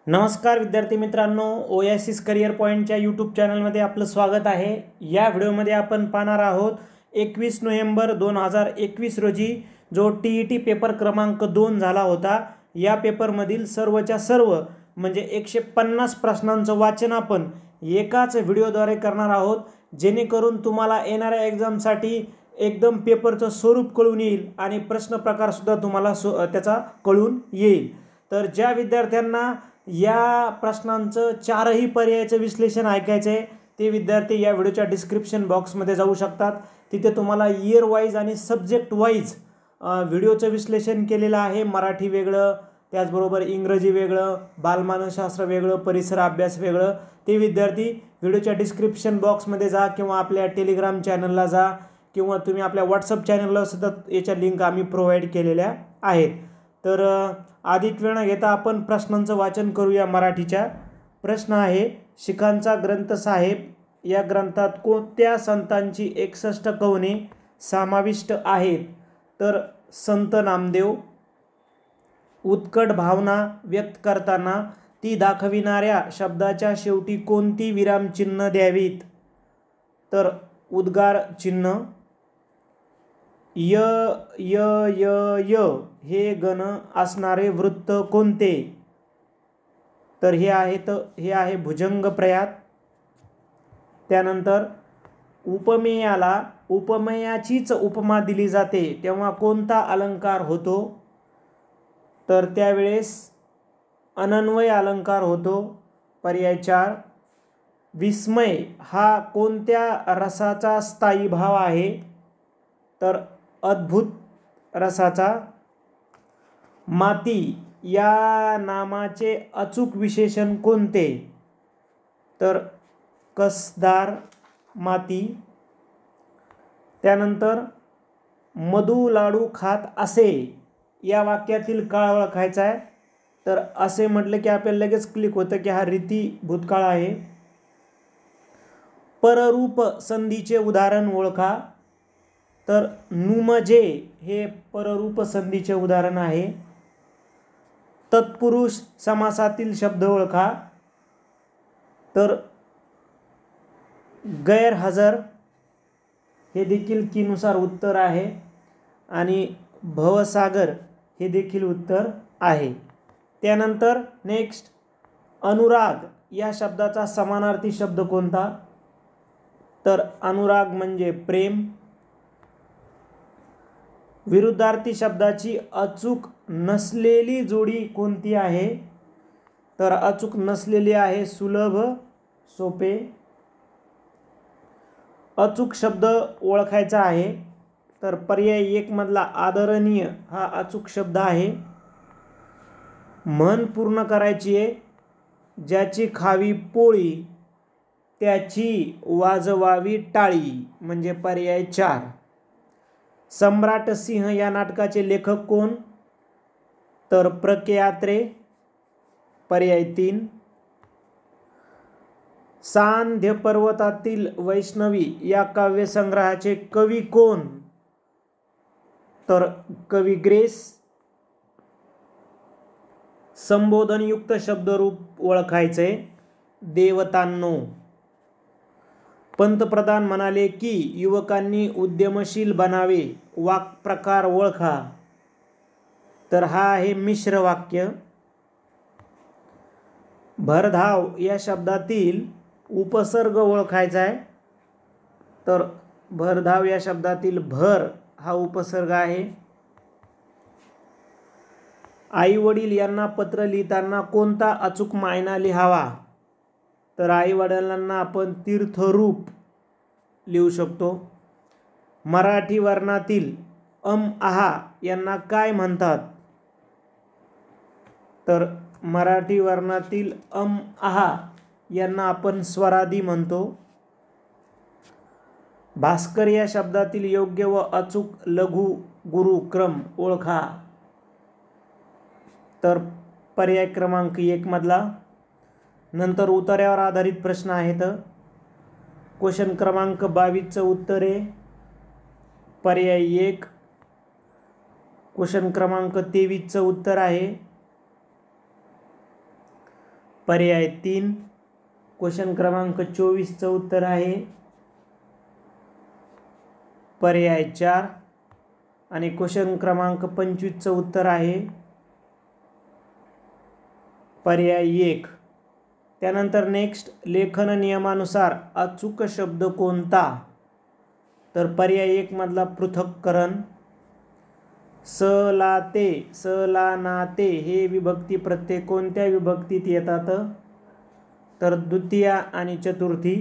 नमस्कार विद्यार्थी मित्रांनो, ओएसिस करियर पॉईंटच्या यूट्यूब चॅनलमध्ये आपलं स्वागत आहे। या व्हिडिओमध्ये आपण पाहणार आहोत 21 नोव्हेंबर 2021 रोजी जो TET पेपर क्रमांक 2 झाला होता। या पेपरमधील सर्वच्या सर्व म्हणजे 150 प्रश्नांचं वाचन आपण एकाच व्हिडिओद्वारे करणार आहोत, जेणेकरून तुम्हाला येणाऱ्या एग्जामसाठी एकदम पेपरचं स्वरूप कळून येईल आणि प्रश्न प्रकार सुद्धा तुम्हाला त्याचा कळून येईल। तर ज्या विद्यार्थ्यांना या प्रश्नांचं चारही पर्यायाचं विश्लेषण ऐकायचं आहे ते विद्यार्थी या व्हिडिओच्या डिस्क्रिप्शन बॉक्समध्ये जाऊ शकतात। तिथे तुम्हाला इयर वाईज आणि सब्जेक्ट वाईज व्हिडिओचं विश्लेषण केलेलं आहे। मराठी वेगळं, त्याचबरोबर इंग्रजी वेगळं, बालमानसशास्त्र वेगळं, परिसर अभ्यास वेगळं। ते विद्यार्थी व्हिडिओच्या डिस्क्रिप्शन बॉक्समध्ये जा किंवा आपल्या टेलिग्राम चॅनलला जा किंवा तुम्ही आपल्या व्हॉट्सअप चॅनलला सुद्धा याच्या लिंक आम्ही प्रोव्हाइड केलेल्या आहेत। तर अधिक वेळ न घेता आपण प्रश्नांचं वाचन करूया। मराठीच्या प्रश्न आहे, शिखांचा ग्रंथ साहेब या ग्रंथात कोणत्या संतांची 61 कवने समाविष्ट आहेत? तर संत नामदेव। उत्कट भावना व्यक्त करताना ती दाखविणाऱ्या शब्दाच्या शेवटी कोणती विरामचिन्ह द्यावीत? तर उद्गार चिन्ह। य य य य हे गण असणारे वृत्त कोणते? तर हे आहे भुजंग प्रयात। त्यानंतर उपमेयाला उपमेयाचीच उपमा दिली जाते तेव्हा कोणता अलंकार होतो? तर त्यावेळेस अनन्वय अलंकार होतो। पर्याय 4। विस्मय हा कोणत्या रसाचा स्थायी भाव आहे? तर अद्भुत रसाचा। माती या नामाचे अचूक विशेषण कोणते? तर कसदार माती। त्यानंतर मधु लाडू खात असे या वाक्यातील काळ ओळखायचा आहे। तर असे म्हटलं की आपल्याला लगेच क्लिक होतं की हा रीती भूतकाळ आहे। पररूप संधीचे उदाहरण ओळखा। तर नुमजे हे पररूप संधीचे उदाहरण आहे। तत्पुरुष समासातील शब्द ओळखा। तर गैरहजर हे देखील कीनुसार उत्तर आहे आणि भवसागर हे देखील उत्तर आहे। त्यानंतर नेक्स्ट, अनुराग या शब्दाचा समानार्थी शब्द कोणता? तर अनुराग म्हणजे प्रेम। विरुद्धार्थी शब्दाची अचूक नसलेली जोडी कोणती आहे? तर अचूक नसलेली आहे सुलभ, सोपे। अचूक शब्द ओळखायचा आहे। तर पर्याय 1 मधला आदरणीय हा अचूक शब्द आहे। म्हण पूर्ण करायची आहे, ज्याची खावी पोळी त्याची वाजवावी टाळी म्हणजे पर्याय 4। सम्राट सिंह या नाटकाचे लेखक कोण? तर प्र के अत्रे पर्याय 3। सांध्य पर्वतातील वैष्णवी या काव्यसंग्रहाचे कवी कोण? तर कवी ग्रेस। संबोधनयुक्त शब्दरूप ओळखायचे, देवतांनो। पंतप्रधान म्हणाले की युवकांनी उद्यमशील बनावे, वाक्प्रकार ओळखा। तर हा आहे मिश्र वाक्य। भरधाव या शब्दातील उपसर्ग ओळखायचा आहे। तर भरधाव या शब्दातील भर हा उपसर्ग आहे। आई वडील यांना पत्र लिहिताना कोणता अचूक मायना लिहावा? तर आई वडिलांना आपण तीर्थरूप लिहू शकतो। मराठी वर्णातील आहा यांना काय म्हणतात? तर मराठी वर्णातील आहा यांना आपण स्वरादी म्हणतो। भास्कर या शब्दातील योग्य व अचूक लघु गुरु क्रम ओळखा। तर पर्याय क्रमांक 1 मधला। नंतर उतार्यावर आधारित प्रश्न आहेत। क्वेश्चन क्रमांक 22चं उत्तर आहे पर्याय 1। क्वेश्चन क्रमांक 23चं उत्तर आहे पर्याय 3. क्वेश्चन क्रमांक 24चं उत्तर आहे पर्याय 4. आणि क्वेश्चन क्रमांक 25चं उत्तर आहे पर्याय 1. त्यानंतर नेक्स्ट, लेखन नियमानुसार अचूक शब्द कोणता? तर पर्याय 1 मधला पृथक्करण. स ला ते, स ला ना ते हे विभक्ती प्रत्यय कोणत्या विभक्तीत येतात? तर द्वितीया आणि चतुर्थी.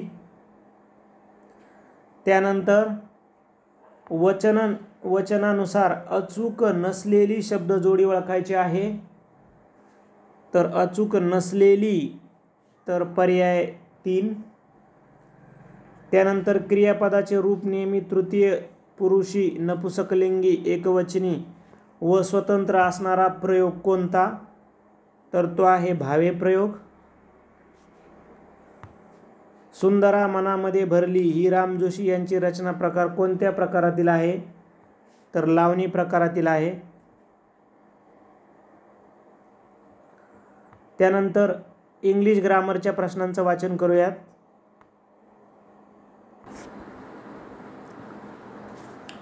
त्यानंतर वचनानुसार अचूक नसलेली शब्दजोडी ओळखायची आहे. तर अचूक नसलेली तर पर्याय 3. त्यानंतर क्रियापदाचे रूप नेहमी तृतीय पुरुषी, नपुंसकलिंगी, एकवचनी व स्वतंत्र असणारा प्रयोग कोणता? तर तो आहे भावे प्रयोग. सुंदरा मनामध्ये भरली ही राम जोशी यांची रचना प्रकार कोणत्या प्रकारातील आहे? तर लावणी प्रकारातील आहे. त्यानंतर इंग्लिश ग्रामरच्या प्रश्नांचं वाचन करूयात.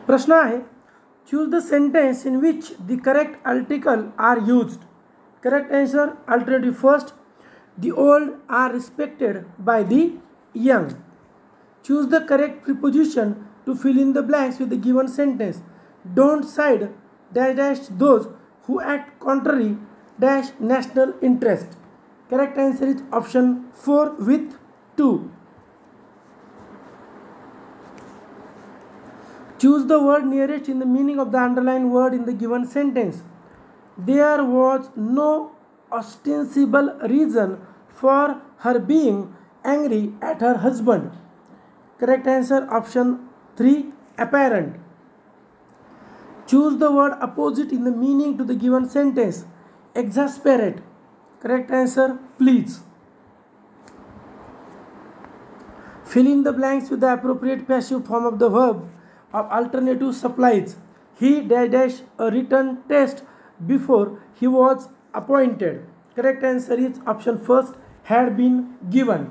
प्रश्न आहे, choose the sentence in which the correct article are used. Correct answer alternative first, the old are respected by the young. Choose the correct preposition to fill in the blanks with the given sentence. Don't side dash dash those who act contrary dash national interest. Correct answer is option 4 with 2. Choose the word nearest in the meaning of the underlined word in the given sentence. There was no ostensible reason for her being angry at her husband. Correct answer option 3 apparent. Choose the word opposite in the meaning to the given sentence. Exasperate. Correct answer please. Fill in the blanks with the appropriate passive form of the verb of alternative supplies. He dash a written test before he was appointed. Correct answer is option first, had been given.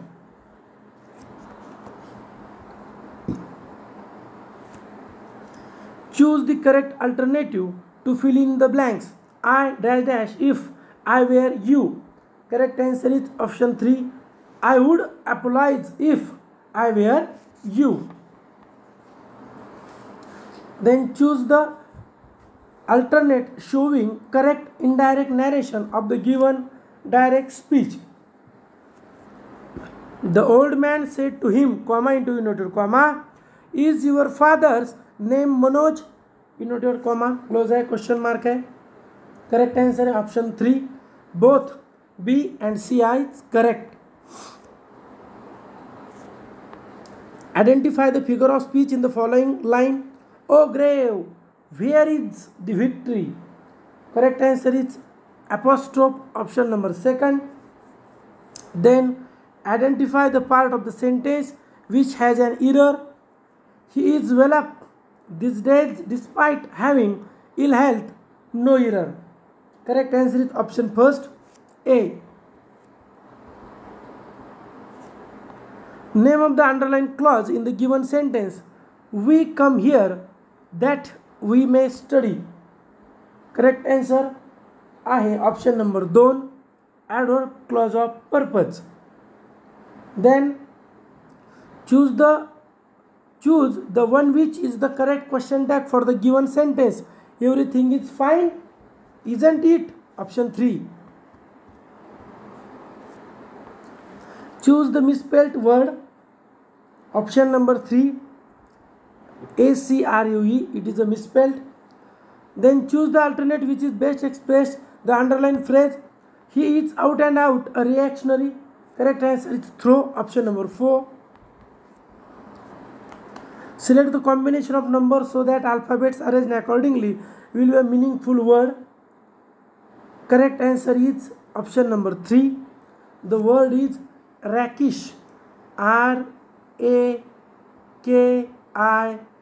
Choose the correct alternative to fill in the blanks. I dash dash if I were you. Correct answer is option 3. I would apologize if I were you. Then choose the alternate showing correct indirect narration of the given direct speech. The old man said to him, comma into inverted comma, is your father's name Manoj? Inverted comma close है, question mark है. Correct answer है option 3. Both B and C is correct. Identify the figure of speech in the following line. Oh grave, where is the victory? Correct answer is apostrophe option number 2. Then identify the part of the sentence which has an error. He is well up these days despite having ill health. No error. Correct answer is option first A. Name of the underlined clause in the given sentence. We come here that we may study. Correct answer आहे option number 2, adverb clause of purpose. Then choose the one which is the correct question tag for the given sentence. Everything is fine, isn't it? Option 3. Choose the misspelled word. Option number 3. ACRUE, it is a misspelled. Then choose the alternate which is best expressed the underlined phrase. He is out and out a reactionary. Correct answer is throw. Option number 4. Select the combination of numbers so that alphabets arranged accordingly will be a meaningful word. Correct answer is option number 3. The word is rakish.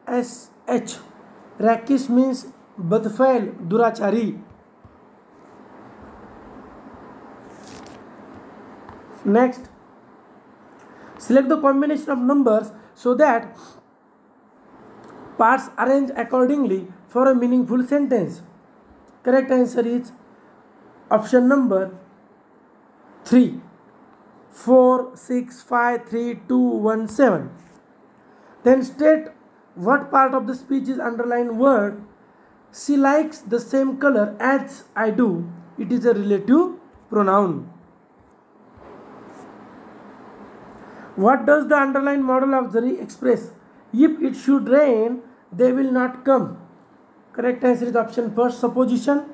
RAKISH. Rakish means badfail, durachari. Next, select the combination of numbers so that parts arrange accordingly for a meaningful sentence. Correct answer is option number 3. 4, 6, 5, 3, 2, 1, 7. Then state what part of the speech is underlined word. She likes the same color as I do. It is a relative pronoun. What does the underlined model auxiliary express? If it should rain, they will not come. Correct answer is option first, supposition.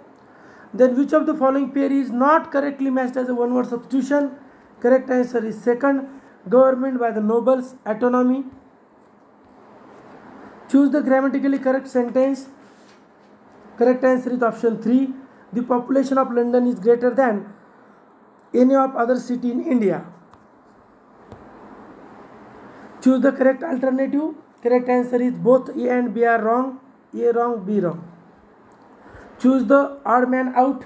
Then which of the following pair is not correctly matched as a one word substitution? Correct answer is second, government by the nobles, autonomy. Choose the grammatically correct sentence. Correct answer is option 3. The population of London is greater than any of other city in India. Choose the correct alternative. Correct answer is both A and B are wrong. A wrong, B wrong. Choose the odd man out.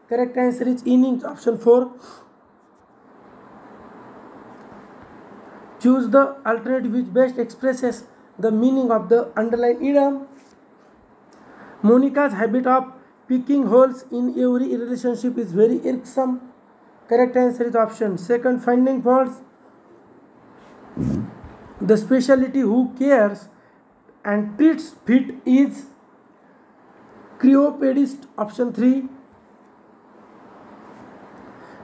Correct answer is innings, option 4. Choose the alternative which best expresses the meaning of the underlined idiom. Monica's habit of picking holes in every relationship is very irksome. Correct answer is option second, finding faults. The specialty who cares and treats fit is chiropedist, option 3.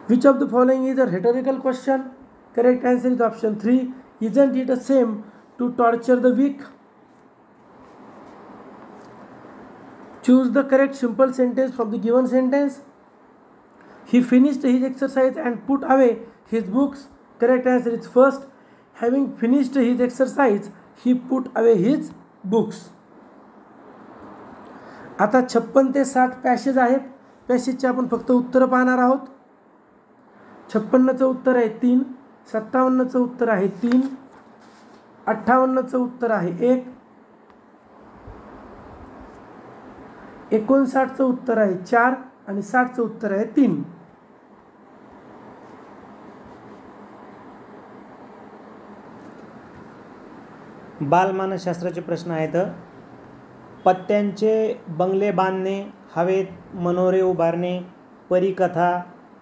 Which of the following is a rhetorical question? Correct answer is option 3. Isn't it a shame to torture the weak? Choose the correct simple sentence from the given sentence. He finished his exercise and put away his books. Correct answer is first. Having finished his exercise, he put away his books. आता 56 ते 60 passage आहेत. पॅसेजचे आपण फक्त उत्तर पाहणार आहोत. 56चं उत्तर आहे 3, 57चं उत्तर आहे 3, 58चं उत्तर आहे 1, 59चं उत्तर आहे 4 आणि 60चं उत्तर आहे 3. बालमानसशास्त्राचे प्रश्न आहेत. पत्त्यांचे बंगले बांधणे, हवेत मनोरे उभारणे, परीकथा,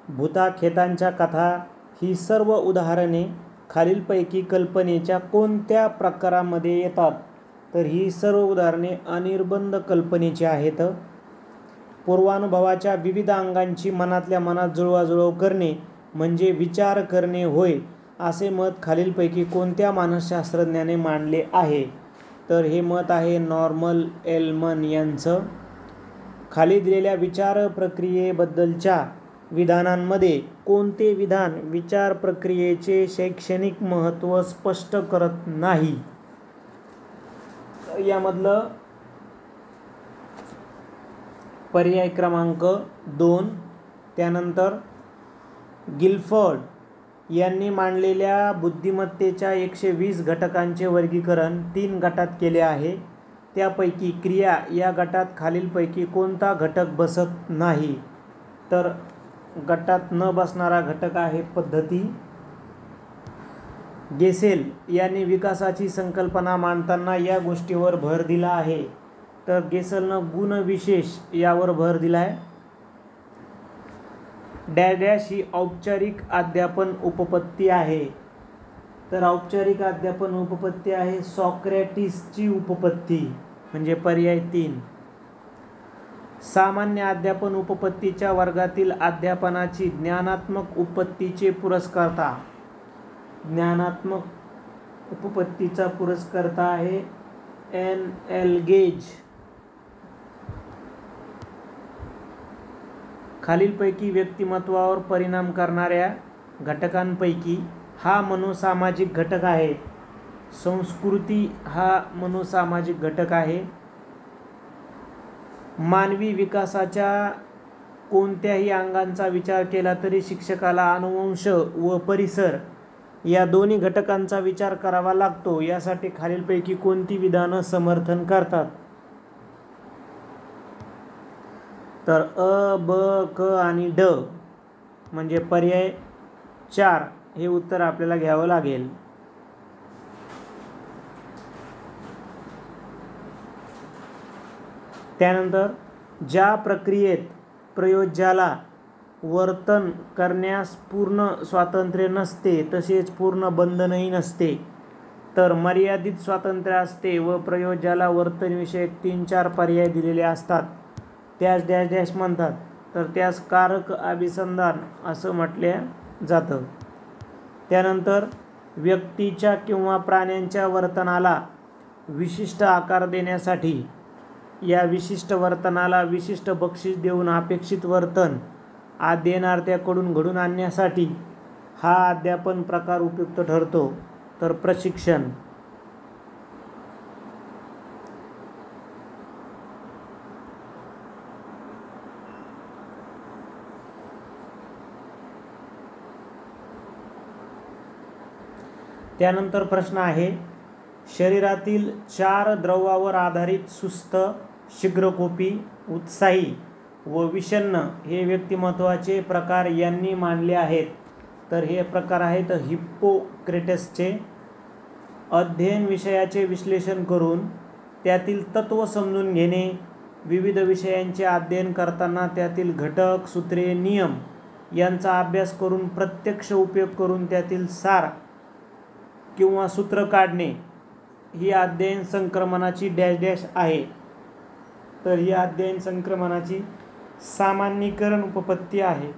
भूताखेतांच्या कथा ही सर्व उदाहरणे खालीलपैकी कल्पनेच्या कोणत्या प्रकारामध्ये येतात? तर ही सर्व उदाहरणे अनिर्बंध कल्पनेची आहेत. पूर्वानुभवाच्या विविध अंगांची मनातल्या मनात जुळवाजुळव करणे म्हणजे विचार करणे होय, असे मत खालीलपैकी कोणत्या मानसशास्त्रज्ञाने मांडले आहे? तर हे मत आहे नॉर्मन एल्मन यांचं. खाली दिलेल्या विचार प्रक्रियेबद्दलच्या विधानांमध्ये कोणते विधान विचार प्रक्रियेचे शैक्षणिक महत्त्व स्पष्ट करत नाही? यामधलं पर्याय क्रमांक 2. त्यानंतर गिलफर्ड यांनी मांडलेल्या बुद्धिमत्तेच्या 120 घटकांचे वर्गीकरण 3 गटात केले आहे. त्यापैकी क्रिया या गटात खालीलपैकी कोणता घटक बसत नाही? तर गटात न बसणारा घटक आहे पद्धती. गेसेल यांनी विकासाची संकल्पना मांडताना या गोष्टीवर भर दिला आहे. तर गेसेलनं गुणविशेष यावर भर दिला आहे. डॅश ही औपचारिक अध्यापन उपपत्ती आहे. तर औपचारिक अध्यापन उपपत्ती आहे सॉक्रेटिसची उपपत्ती, म्हणजे पर्याय 3. सामान्य अध्यापन उपपत्तीच्या वर्गातील अध्यापनाची ज्ञानात्मक उपपत्तीचे पुरस्कर्ता. ज्ञानात्मक उपपत्तीचा पुरस्कर्ता आहे N.L. गेज. खालीलपैकी व्यक्तिमत्वावर परिणाम करणाऱ्या घटकांपैकी हा मनोसामाजिक घटक आहे. संस्कृती हा मनोसामाजिक घटक आहे. मानवी विकासाच्या कोणत्याही अंगांचा विचार केला तरी शिक्षकाला अनुवंश व परिसर या दोन्ही घटकांचा विचार करावा लागतो. यासाठी खालीलपैकी कोणती विधानं समर्थन करतात? तर अ, ब, क आणि ड, म्हणजे पर्याय 4 हे उत्तर आपल्याला घ्यावं लागेल. त्यानंतर ज्या प्रक्रियेत प्रयोज्याला वर्तन करण्यास पूर्ण स्वातंत्र्य नसते तसेच पूर्ण बंधनही नसते तर मर्यादित स्वातंत्र्य असते व प्रयोज्याला वर्तनविषयक 3-4 पर्याय दिलेले असतात त्यास डॅश डॅश म्हणतात तर त्यास कारक अभिसंधान असं म्हटले जातं. त्यानंतर व्यक्तीच्या किंवा प्राण्यांच्या वर्तनाला विशिष्ट आकार देण्यासाठी या विशिष्ट वर्तनाला विशिष्ट बक्षीस देऊन अपेक्षित वर्तन अध्ययनार्थ्याकडून घडून आणण्यासाठी हा अध्यापन प्रकार उपयुक्त ठरतो तर प्रशिक्षण. त्यानंतर प्रश्न आहे शरीरातील 4 द्रवावर आधारित सुस्त, शीघ्रकोपी, उत्साही व विषण्ण हे व्यक्तिमत्वाचे प्रकार यांनी मांडले आहेत. तर हे प्रकार आहेत हिप्पोक्रेटसचे. अध्ययन विषयाचे विश्लेषण करून त्यातील तत्व समजून घेणे, विविध विषयांचे अध्ययन करताना त्यातील घटक, सूत्रे, नियम यांचा अभ्यास करून प्रत्यक्ष उपयोग करून त्यातील सार किंवा सूत्र काढणे ही अध्ययन संक्रमणाची डॅश डॅश आहे. तर ही अध्ययन संक्रमणाची सामान्यीकरण उपपत्ती आहे.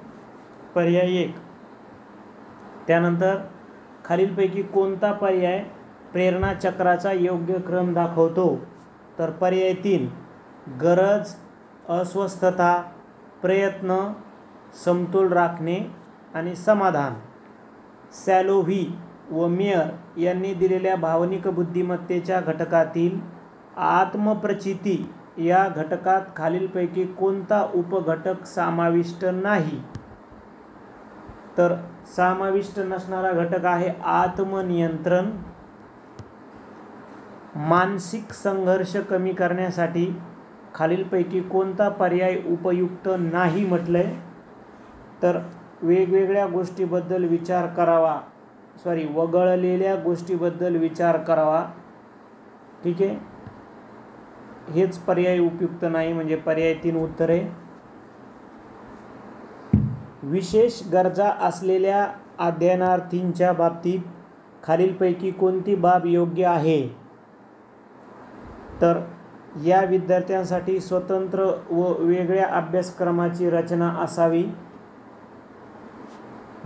पर्याय 1. त्यानंतर खालीलपैकी कोणता पर्याय प्रेरणा चक्राचा योग्य क्रम दाखवतो तर पर्याय 3. गरज, अस्वस्थता, प्रयत्न, समतोल राखणे आणि समाधान. सॅलोव्ही व मेयर यांनी दिलेल्या भावनिक बुद्धिमत्तेच्या घटकातील आत्मप्रचिती या घटकात खालीलपैकी कोणता उपघटक समाविष्ट नाही तर समाविष्ट नसणारा घटक आहे आत्मनियंत्रण. मानसिक संघर्ष कमी करण्यासाठी खालीलपैकी कोणता पर्याय उपयुक्त नाही म्हटलंय तर वेगवेगळ्या गोष्टीबद्दल विचार करावा वगळलेल्या गोष्टीबद्दल विचार करावा. ठीक आहे, हेच पर्याय उपयुक्त नाही म्हणजे पर्याय 3 उत्तर आहे. विशेष गरजा असलेल्या अध्ययनार्थींच्या बाबतीत खालीलपैकी कोणती बाब योग्य आहे तर या विद्यार्थ्यांसाठी स्वतंत्र व वेगळ्या अभ्यासक्रमाची रचना असावी.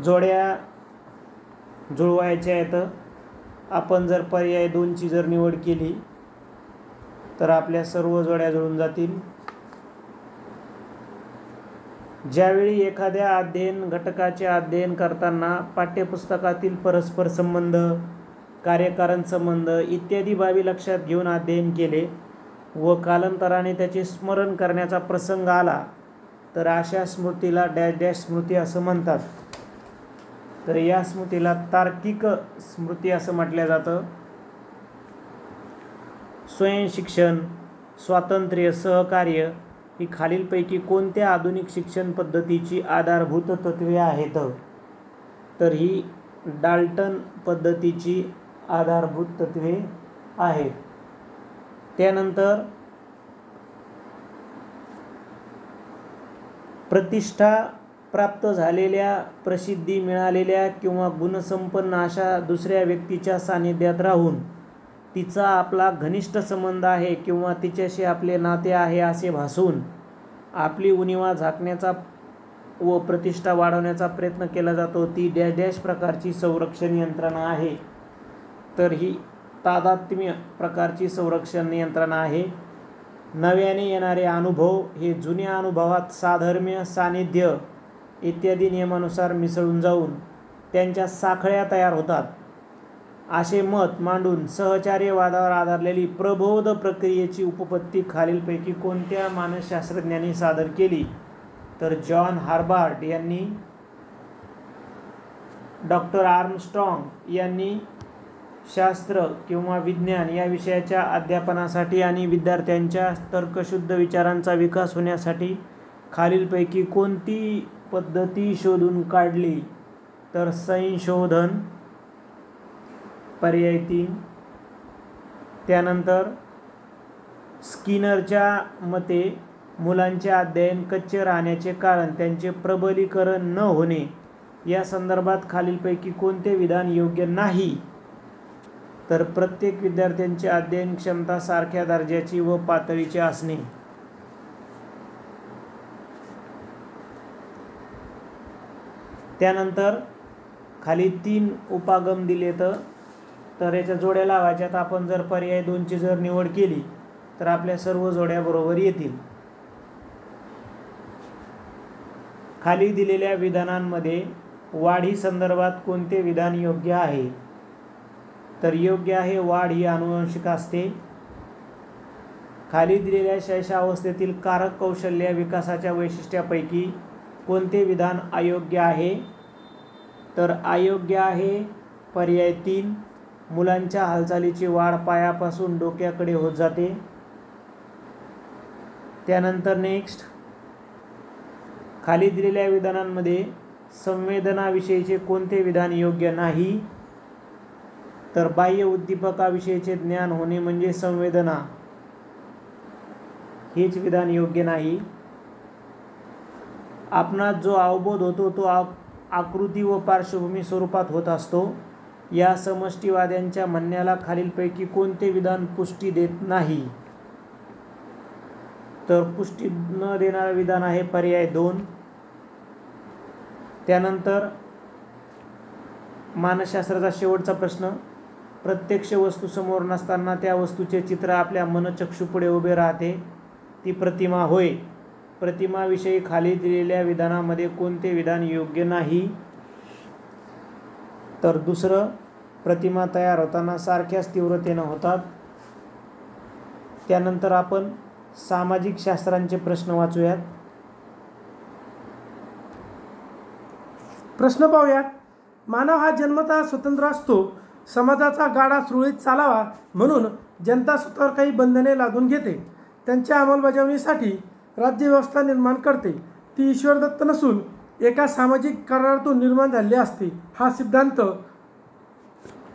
जोड्या जुळवायच्या आहेत. आपण जर पर्याय 2ची जर निवड केली तर आपल्या सर्व जोड्या जुळून जातील. ज्यावेळी एखाद्या अध्ययन घटकाचे अध्ययन करताना पाठ्यपुस्तकातील परस्पर संबंध, कार्यकारण संबंध इत्यादी बाबी लक्षात घेऊन अध्ययन केले व कालांतराने त्याचे स्मरण करण्याचा प्रसंग आला तर अशा स्मृतीला डॅश डॅश स्मृती असं म्हणतात. तर या स्मृतीला तार्किक स्मृती असं म्हटलं जातं. स्वयंशिक्षण, स्वातंत्र्य, सहकार्य ही खालीलपैकी कोणत्या आधुनिक शिक्षण पद्धतीची आधारभूत तत्त्वे आहेत तर ही डाल्टन पद्धतीची आधारभूत तत्त्वे आहेत. त्यानंतर प्रतिष्ठा प्राप्त झालेल्या, प्रसिद्धी मिळालेल्या किंवा गुणसंपन्न अशा दुसऱ्या व्यक्तीच्या सानिध्यात राहून तिचा आपला घनिष्ठ संबंध आहे किंवा तिच्याशी आपले नाते आहे असे भासून आपली उणिवा झाकण्याचा व प्रतिष्ठा वाढवण्याचा प्रयत्न केला जातो ती डॅश डॅश प्रकारची संरक्षण यंत्रणा आहे. तर ही तादात्म्य प्रकारची संरक्षण यंत्रणा आहे. नव्याने येणारे अनुभव हे जुन्या अनुभवात साधर्म्य, सानिध्य इत्यादी नियमानुसार मिसळून जाऊन त्यांच्या साखळ्या तयार होतात असे मत मांडून सहचार्यवादावर आधारलेली प्रबोध प्रक्रियेची उपपत्ती खालीलपैकी कोणत्या मानसशास्त्रज्ञांनी सादर केली तर जॉन हार्बार्ट यांनी, डॉक्टर आर्मस्ट्रॉंग यांनी शास्त्र किंवा विज्ञान या विषयाच्या अध्यापनासाठी आणि विद्यार्थ्यांच्या तर्कशुद्ध विचारांचा विकास होण्यासाठी खालीलपैकी कोणती पद्धती शोधून काढली तर संशोधन पर्याय 3. त्यानंतर स्किनरच्या मते मुलांचे अध्ययन कच्चे राहण्याचे कारण त्यांचे प्रबलीकरण न होणे. या संदर्भात खालीलपैकी कोणते विधान योग्य नाही? तर प्रत्येक विद्यार्थ्यांची अध्ययन क्षमता सारख्या दर्जाची व पातळीची असणे. त्यानंतर खाली 3 उपागम दिलेत, तर याच्या जोड्या लावायच्यात. आपण जर पर्याय 2ची जर निवड केली तर आपल्या सर्व जोड्या बरोबर येतील. खाली दिलेल्या विधानांमध्ये वाढी संदर्भात कोणते विधान योग्य आहे? तर योग्य आहे, वाढ ही आनुवंशिक असते. खाली दिलेल्या शैशवावस्थेतील कारक कौशल्य विकासाच्या वैशिष्ट्यापैकी कोणते विधान अयोग्य आहे? तर अयोग्य आहे पर्याय 3. मुलांच्या हालचालीची वाढ पायापासून डोक्याकडे होत जाते. त्यानंतर नेक्स्ट, खाली दिलेल्या विधानांमध्ये संवेदनाविषयीचे कोणते विधान योग्य नाही? तर बाह्य उद्दीपकाविषयीचे ज्ञान होणे म्हणजे संवेदना, हेच विधान योग्य नाही. आपणास जो अवबोध होतो तो आकृती व पार्श्वभूमी स्वरूपात होत असतो. या समष्टीवाद्यांच्या म्हणण्याला खालीलपैकी कोणते विधान पुष्टी देत नाही? तर पुष्टी न देणारे विधान आहे पर्याय 2. त्यानंतर मानसशास्त्राचा शेवटचा प्रश्न, प्रत्यक्ष वस्तू समोर नसताना त्या वस्तूचे चित्र आपल्या मनचक्षुपुढे उभे राहते, ती प्रतिमा होय. प्रतिमाविषयी खाली दिलेल्या विधानामध्ये कोणते विधान योग्य नाही? तर दुसरं, प्रतिमा तयार होताना सारख्याच तीव्रतेने होतात. त्यानंतर आपण सामाजिक शास्त्रांचे प्रश्न वाचूयात. प्रश्न पाहूयात. मानव हा जन्मतः स्वतंत्र असतो. समाजाचा गाडा सुरळीत चालावा म्हणून जनता स्वतःवर काही बंधने लादून घेते. त्यांच्या अंमलबजावणीसाठी राज्यव्यवस्था निर्माण करते. ती ईश्वरदत्त नसून एका सामाजिक करारातून निर्माण झालेली असते. हा सिद्धांत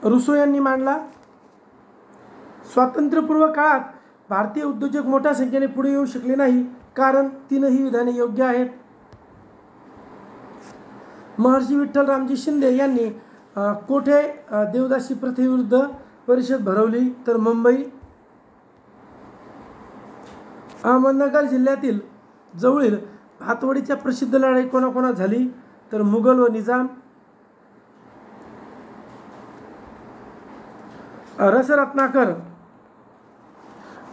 रुसो यांनी मांडला. स्वातंत्र्यपूर्व काळात भारतीय उद्योजक मोठ्या संख्येने पुढे येऊ शकले नाही, कारण 3ही विधाने योग्य आहेत. महर्षी विठ्ठल रामजी शिंदे यांनी कोठे देवदासी प्रथेविरुद्ध परिषद भरवली? तर मुंबई. अहमदनगर जिल्ह्यातील जवळील भातवडीच्या प्रसिद्ध लढाई कोणाकोणात झाली? तर मुघल व निजाम. रसरत्नाकर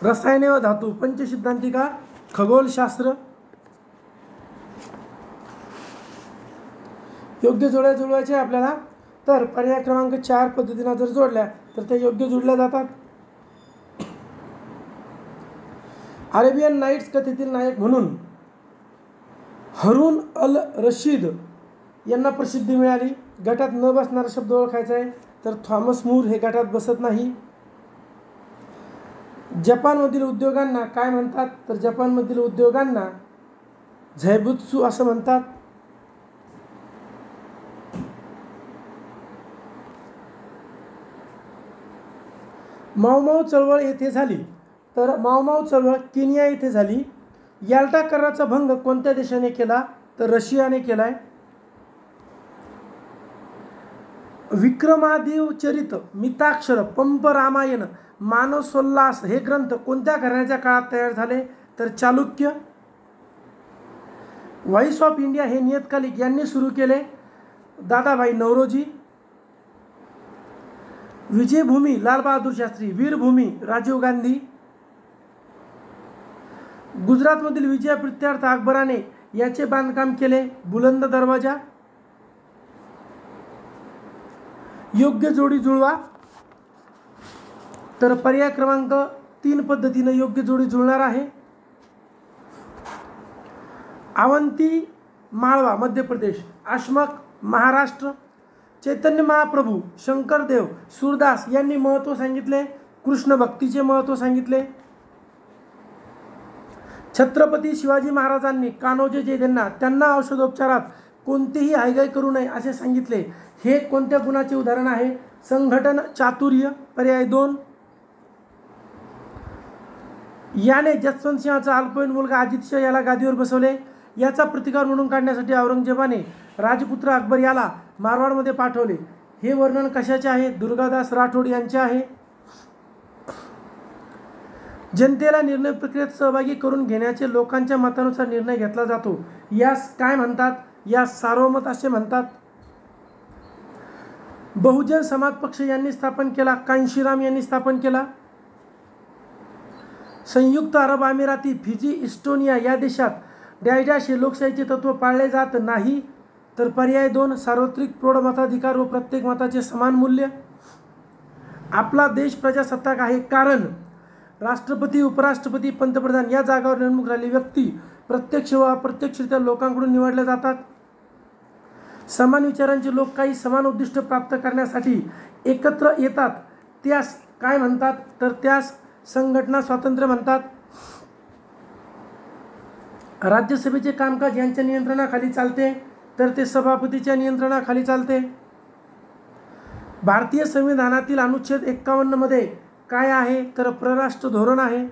रसायने व धातू, पंचसिद्धांतिका खगोलशास्त्र. योग्य जोड्या जुळवायच्या आपल्याला. तर पर्याय क्रमांक 4 पद्धतीने जर जोडल्या तर त्या योग्य जोडल्या जातात. अरेबियन नाईट्स कथेतील नायक म्हणून हरून अल रशीद यांना प्रसिद्धी मिळाली. गटात न बसणारा शब्द ओळखायचा आहे. तर थॉमस मूर हे गटात बसत नाही. जपानमधील उद्योगांना काय म्हणतात? तर जपानमधील उद्योगांना झैबुत्सू असं म्हणतात. माओमाओ चळवळ येथे झाली. तर माओमाओ चळवळ केनिया येथे झाली. याल्टा कराराचा भंग कोणत्या देशाने केला? तर रशियाने केलाय. विक्रमादित्य चरित, मिताक्षर, पंप रामायण, मानसोल्लास हे ग्रंथ कोणत्या घराण्याच्या काळात तयार झाले? तर चालुक्य. व्हॉइस ऑफ इंडिया हे नियतकालिक यांनी सुरू केले? दादाभाई नौरोजी. विजयभूमी लालबहादूर शास्त्री, वीरभूमी राजीव गांधी. गुजरातमधील विजय प्रित्यर्थ अकबराने याचे बांधकाम केले? बुलंद दरवाजा. योग्य जोडी जुळवा. तर पर्याय क्रमांक 3 पद्धतीने योग्य जोडी जुळणार आहे. अवंती माळवा मध्य प्रदेश, आश्मक महाराष्ट्र. चैतन्य महाप्रभू, शंकरदेव, सूरदास यांनी महत्त्व सांगितले, कृष्ण भक्तीचे महत्त्व सांगितले. छत्रपती शिवाजी महाराजांनी कान्होजी जयदेंना त्यांना औषधोपचारात कोणतेही हायगाय करू नये असे सांगितले. हे कोणत्या गुणाचे उदाहरण आहे? संघटन चातुर्य. पर्याय 2. याने जसवंत सिंहाचा अल्पवयीन मुलगा अजित शाह याला गादीवर बसवले. याचा प्रतिकार म्हणून काढण्यासाठी औरंगजेबाने राजपुत्र अकबर याला मारवाडमध्ये पाठवले. हे वर्णन कशाचे आहे? दुर्गादास राठोड यांचे आहे. जनतेला निर्णय प्रक्रियेत सहभागी करून घेण्याचे लोकांच्या मतानुसार निर्णय घेतला जातो. यास काय म्हणतात? यास सार्वमत असे म्हणतात. बहुजन समाज पक्ष यांनी स्थापन केला. कांशीराम यांनी स्थापन केला. संयुक्त अरब अमिराती, फिजी, इस्टोनिया या देशात डॅश हे लोकशाहीचे तत्व पाळले जात नाही. तर पर्याय 2 सार्वत्रिक प्रौढ मताधिकार व प्रत्येक मताचे समान मूल्य. आपला देश प्रजासत्ताक आहे कारण राष्ट्रपती, उपराष्ट्रपती, पंतप्रधान या जागावर नेमणूक झालेली व्यक्ती प्रत्यक्ष व अप्रत्यक्षरित्या लोकांकडून निवडल्या जातात. समान विचारांचे लोक काही समान उद्दिष्ट प्राप्त करण्यासाठी एकत्र येतात. त्यास काय म्हणतात? तर त्यास संघटना स्वातंत्र्य म्हणतात. राज्यसभेचे कामकाज यांच्या नियंत्रणाखाली चालते तर ते सभापतीच्या नियंत्रणाखाली चालते. भारतीय संविधानातील अनुच्छेद 51 मध्ये काय आहे? तर परराष्ट्र धोरण आहे.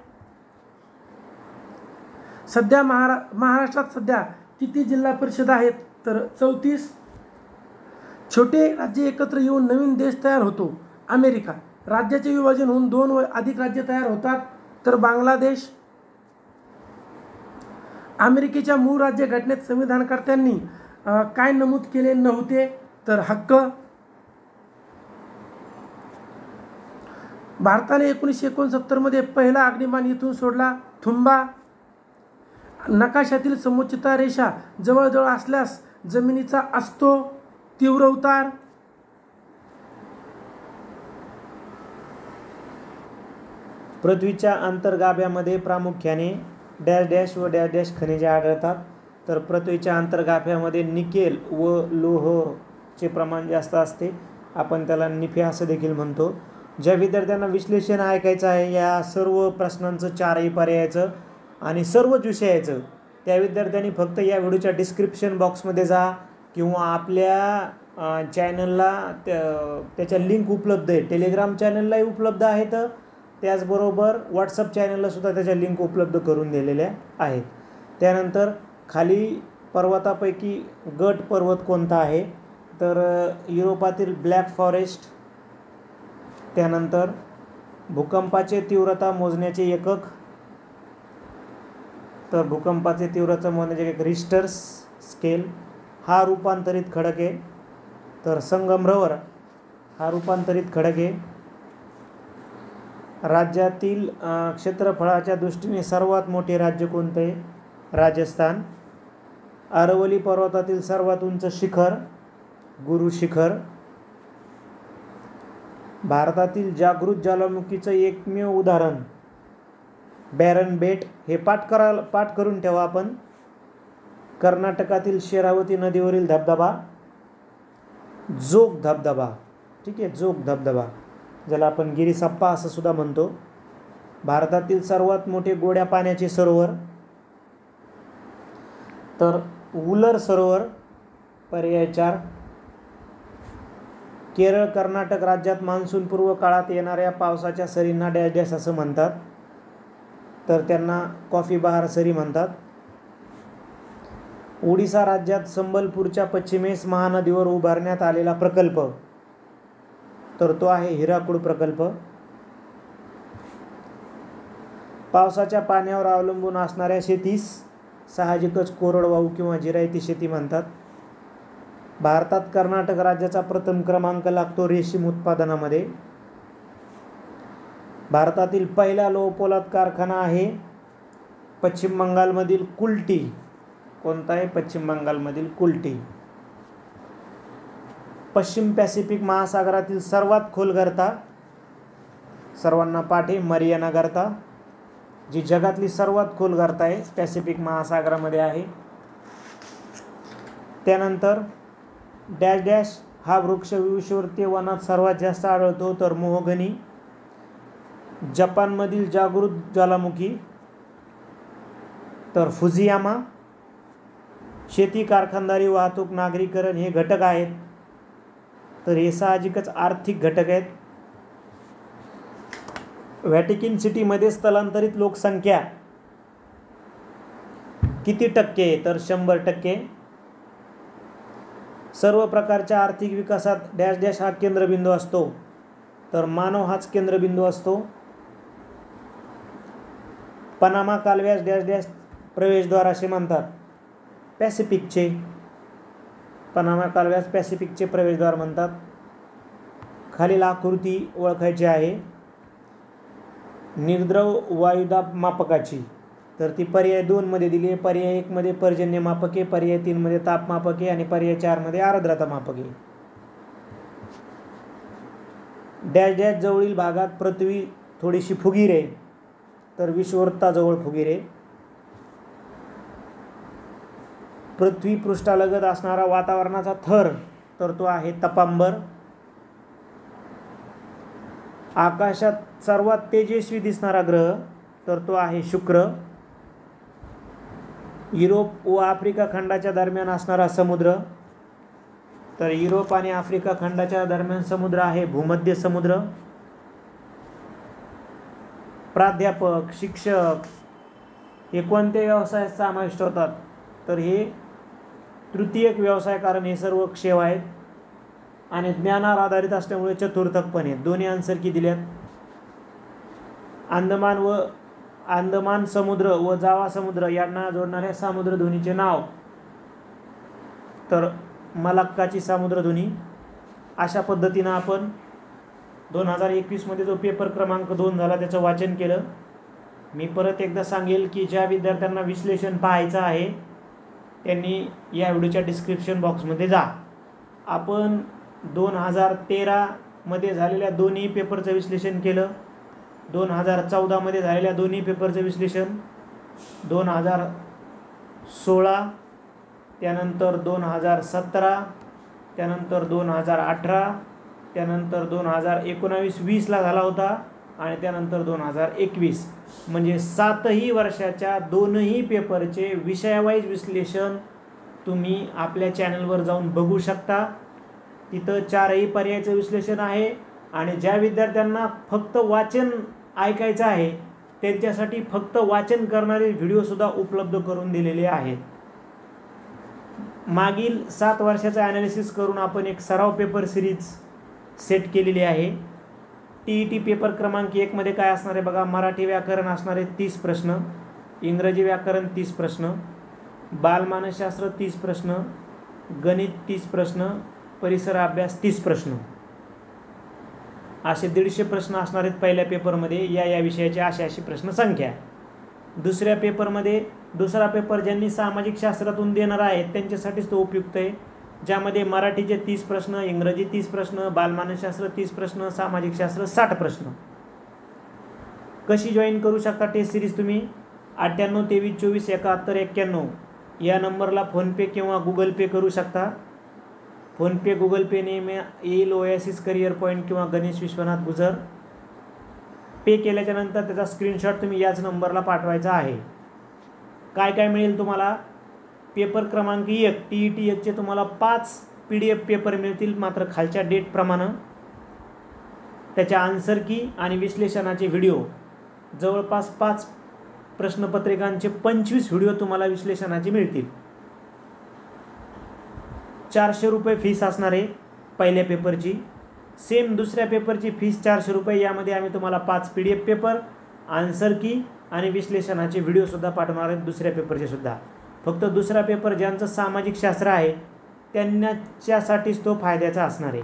सध्या महाराष्ट्रात सध्या किती जिल्हा परिषद आहेत? तर 34. छोटे राज्य एकत्र येऊन नवीन देश तयार होतो. अमेरिका. राज्याचे विभाजन होऊन 2 व अधिक राज्य तयार होतात. तर बांगलादेश. अमेरिकेच्या मूळ राज्य घटनेत संविधानकर्त्यांनी काय नमूद केले नव्हते? तर हक्क. भारताने 1969 मध्ये पहिला अग्निबाण इथून सोडला. थुंबा. नकाशातील समोच्चता रेषा जवळजवळ असल्यास जमिनीचा असतो तीव्र उतार. पृथ्वीच्या अंतर्गाभ्यामध्ये प्रामुख्याने डॅश डॅश व डॅश डॅश खनिजे आढळतात. तर पृथ्वीच्या अंतर्गाभ्यामध्ये निकेल व लोहचे प्रमाण जास्त असते. आपण त्याला निफे असं देखील म्हणतो. ज्या विद्यार्थ्यांना विश्लेषण ऐकायचं आहे या सर्व प्रश्नांचं 4ही पर्यायाचं आणि सर्वच विषयाचं, त्या विद्यार्थ्यांनी फक्त या व्हिडिओच्या डिस्क्रिप्शन बॉक्समध्ये जा किंवा आपल्या चॅनलला त्याच्या लिंक उपलब्ध आहे. टेलिग्राम चॅनललाही उपलब्ध आहेत. त्याचबरोबर व्हॉट्सअप चॅनललासुद्धा त्याच्या लिंक उपलब्ध करून दिलेल्या आहेत. त्यानंतर खाली पर्वतापैकी गट पर्वत कोणता आहे? तर युरोपातील ब्लॅक फॉरेस्ट. त्यानंतर भूकंपाचे तीव्रता मोजण्याचे एकक, तर भूकंपाचे तीव्रता मोजण्याचे एकक रिश्टर स्केल. हा रूपांतरित खडक आहे. तर संगमरवर हा रूपांतरित खडक आहे. राज्यातील क्षेत्रफळाच्या दृष्टीने सर्वात मोठे राज्य कोणते आहे? राजस्थान. अरवली पर्वतातील सर्वात उंच शिखर गुरु शिखर. भारतातील जागृत ज्वालामुखीचं एकमेव उदाहरण बॅरन बेट. हे पाठ करून ठेवा आपण. कर्नाटकातील शेरावती नदीवरील धबधबा जोग धबधबा. ठीक आहे, जोग धबधबा ज्याला आपण गिरिसप्पा असं सुद्धा म्हणतो. भारतातील सर्वात मोठे गोड्या पाण्याचे सरोवर तर उलर सरोवर. पर्याय 4. केरळ कर्नाटक राज्यात मान्सूनपूर्व काळात येणाऱ्या पावसाच्या सरींना डॅश डॅश असं म्हणतात. तर त्यांना कॉफी बहार सरी म्हणतात. ओडिसा राज्यात संबलपूरच्या पश्चिमेस महानदीवर उभारण्यात आलेला प्रकल्प तर तो आहे हिराकूड प्रकल्प. पावसाच्या पाण्यावर अवलंबून असणाऱ्या शेतीस साहजिकच कोरडवाहू किंवा जिरायती शेती म्हणतात. भारतात कर्नाटक राज्याचा प्रथम क्रमांक लागतो रेशीम उत्पादनामध्ये. भारतातील पहिला लोहपोलाद कारखाना आहे पश्चिम बंगालमधील कुल्टी. कोणता आहे? पश्चिम बंगालमधील कुल्टी. पश्चिम पॅसिफिक महासागरातील सर्वात खोल गर्ता सर्वांना पाठ आहे मरियाना गर्ता, जी जगातली सर्वात खोल गर्ता आहे पॅसिफिक महासागरामध्ये आहे. त्यानंतर डॅश डॅश हा वृक्ष विषुववृत्तीय वनात सर्वात जास्त आढळतो तर मोहगनी. जपानमधील जागृत ज्वालामुखी तर फुजियामा. शेती, कारखानदारी, वाहतूक, नागरीकरण हे घटक आहेत. तर हे साहजिकच आर्थिक घटक आहेत. व्हॅटिकन सिटीमध्ये स्थलांतरित लोकसंख्या किती टक्के? तर 100%. सर्व प्रकारच्या आर्थिक विकासात डॅश डॅश हा केंद्रबिंदू असतो. तर मानव हाच केंद्रबिंदू असतो. पनामा कालव्यास डॅश डॅश प्रवेशद्वार असे म्हणतात. पॅसिफिकचे, पनामा कालव्यास पॅसिफिकचे प्रवेशद्वार म्हणतात. खालील आकृती ओळखायची आहे निर्द्रव वायुदाब मापकाची. तर ती पर्याय 2 मध्ये दिली आहे. पर्याय 1 मध्ये पर्जन्य मापके, पर्याय 3 मध्ये तापमापके आणि पर्याय 4 मध्ये आर्द्रता मापके. डॅश डॅश जवळील भागात पृथ्वी थोडीशी फुगीर आहे. तर विषुववृत्ताजवळ फुगीर आहे. पृथ्वी पृष्ठालगत असणारा वातावरणाचा थर तर तो आहे तपांबर. आकाशात सर्वात तेजस्वी दिसणारा ग्रह तर तो आहे शुक्र. युरोप व आफ्रिका खंडाच्या दरम्यान असणारा समुद्र तर युरोप आणि आफ्रिका खंडाच्या दरम्यान समुद्र आहे भूमध्य समुद्र. प्राध्यापक, शिक्षक हे कोणत्या व्यवसायात समाविष्ट होतात? तर हे तृतीयक व्यवसाय, कारण हे सर्व क्षेव आहेत आणि ज्ञानावर आधारित असल्यामुळे चतुर्थक पण आहेत. दोन्ही आन्सर की दिल्यात. अंदमान समुद्र व जावा समुद्र यांना जोडणाऱ्या सामुद्रधुनीचे नाव तर मलाक्काची सामुद्रधुनी. अशा पद्धतीनं आपण 2021 मध्ये जो पेपर क्रमांक 2 झाला त्याचं वाचन केलं. मी परत एकदा सांगेल की ज्या विद्यार्थ्यांना विश्लेषण पाहायचं आहे त्यांनी या व्हिडिओच्या डिस्क्रिप्शन बॉक्समध्ये जा. आपण 2013 मध्ये झालेल्या दोन्ही पेपरचं विश्लेषण केलं. 2014 मध्ये झालेल्या दोन्ही पेपरचं विश्लेषण, 2016, त्यानंतर 2017, त्यानंतर 2018, त्यानंतर 2019-20 झाला होता आणि त्यानंतर 2021. म्हणजे 7ही वर्षाच्या दोनही पेपरचे विषयावाईज विश्लेषण तुम्ही आपल्या चॅनलवर जाऊन बघू शकता. तिथं 4ही पर्यायाचं विश्लेषण आहे आणि ज्या विद्यार्थ्यांना फक्त वाचन ऐकायचं आहे त्यांच्यासाठी फक्त वाचन करणारे व्हिडिओसुद्धा उपलब्ध करून दिलेले आहेत. मागील 7 वर्षाचं ॲनालिसिस करून आपण एक सराव पेपर सिरीज सेट केलेली आहे. TET पेपर क्रमांक 1 मध्ये काय असणार आहे बघा. मराठी व्याकरण असणारे 30 प्रश्न, इंग्रजी व्याकरण 30 प्रश्न, बालमानसशास्त्र 30 प्रश्न, गणित 30 प्रश्न, परिसर अभ्यास 30 प्रश्न, असे 150 प्रश्न असणार आहेत पहिल्या पेपरमध्ये. या विषयाची अशी प्रश्न संख्या. दुसऱ्या पेपरमध्ये दुसरा पेपर ज्यांनी सामाजिक शास्त्रातून देणार आहेत त्यांच्यासाठीच तो उपयुक्त आहे, ज्यामध्ये मराठीचे 30 प्रश्न, इंग्रजी 30 प्रश्न, बालमानसशास्त्र 30 प्रश्न, सामाजिक शास्त्र 60 प्रश्न. कशी जॉईन करू शकता टेस्ट सिरीज तुम्ही? 98 23 24 71 91 या नंबरला फोनपे किंवा गुगल पे करू शकता. फोनपे गुगल पेने येईल ओएसिस करिअर पॉईंट किंवा गणेश विश्वनाथ गुजर. पे केल्याच्यानंतर त्याचा स्क्रीनशॉट तुम्ही याच नंबरला पाठवायचा आहे. काय काय मिळेल तुम्हाला? पेपर क्रमांक 1 TET 1चे तुम्हाला 5 PDF पेपर मिळतील, मात्र खालच्या डेटप्रमाणे. त्याच्या आन्सर की आणि विश्लेषणाचे व्हिडिओ जवळपास 5 प्रश्नपत्रिकांचे 25 व्हिडिओ तुम्हाला विश्लेषणाचे मिळतील. 400 रुपये फीस असणार आहे पहिल्या पेपरची. सेम दुसऱ्या पेपरची फीस 400 रुपये. यामध्ये आम्ही तुम्हाला 5 PDF पेपर, आन्सर की आणि विश्लेषणाचे व्हिडिओसुद्धा पाठवणार आहेत दुसऱ्या पेपरचे सुद्धा. फक्त दुसरा पेपर ज्यांचं सामाजिक शास्त्र आहे त्यांच्यासाठीच तो फायद्याचा असणार आहे.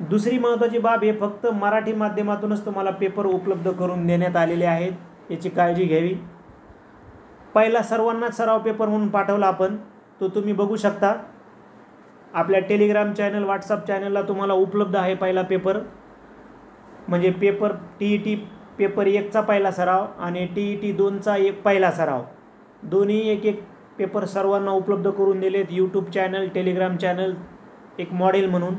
दुसरी महत्त्वाची बाब, हे फक्त मराठी माध्यमातूनच तुम्हाला पेपर उपलब्ध करून देण्यात आलेले आहेत, याची काळजी घ्यावी. पहिला सर्वांनाच सराव पेपर म्हणून पाठवला आपण, तो तुम्ही बघू शकता. आपल्या टेलिग्राम चॅनल, व्हॉट्सअप चॅनलला तुम्हाला उपलब्ध आहे पहिला पेपर. म्हणजे पेपर TET पेपर 1चा पहिला सराव आणि TET 2चा एक पहिला सराव, दोन्ही एक पेपर सर्वांना उपलब्ध करून दिलेत. यूट्यूब चॅनल, टेलिग्राम चॅनल एक मॉडेल म्हणून.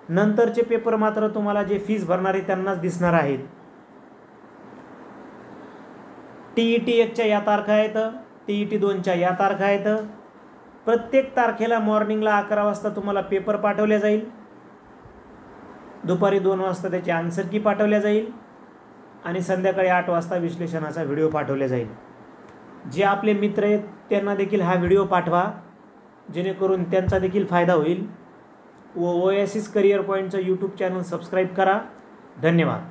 नंतरचे पेपर मात्र तुम्हाला जे फीस भरणारे त्यांनाच दिसणार आहेत. TET 1च्या या तारखा आहेत, TET 2च्या या तारखा आहेत. प्रत्येक तारखेला मॉर्निंगला 11 वाजता तुम्हाला पेपर पाठवले जाईल, दुपारी 2 वाजता त्याची आन्सर की पाठवल्या जाईल आणि संध्याकाळी 8 वाजता विश्लेषणाचा व्हिडिओ पाठवला जाईल. जे आपले मित्र आहेत त्यांना देखील हा व्हिडिओ पाठवा, जेणेकरून त्यांचा देखील फायदा होईल. व ओएसिस करिअर पॉईंटचं यूट्यूब चॅनल सबस्क्राईब करा. धन्यवाद.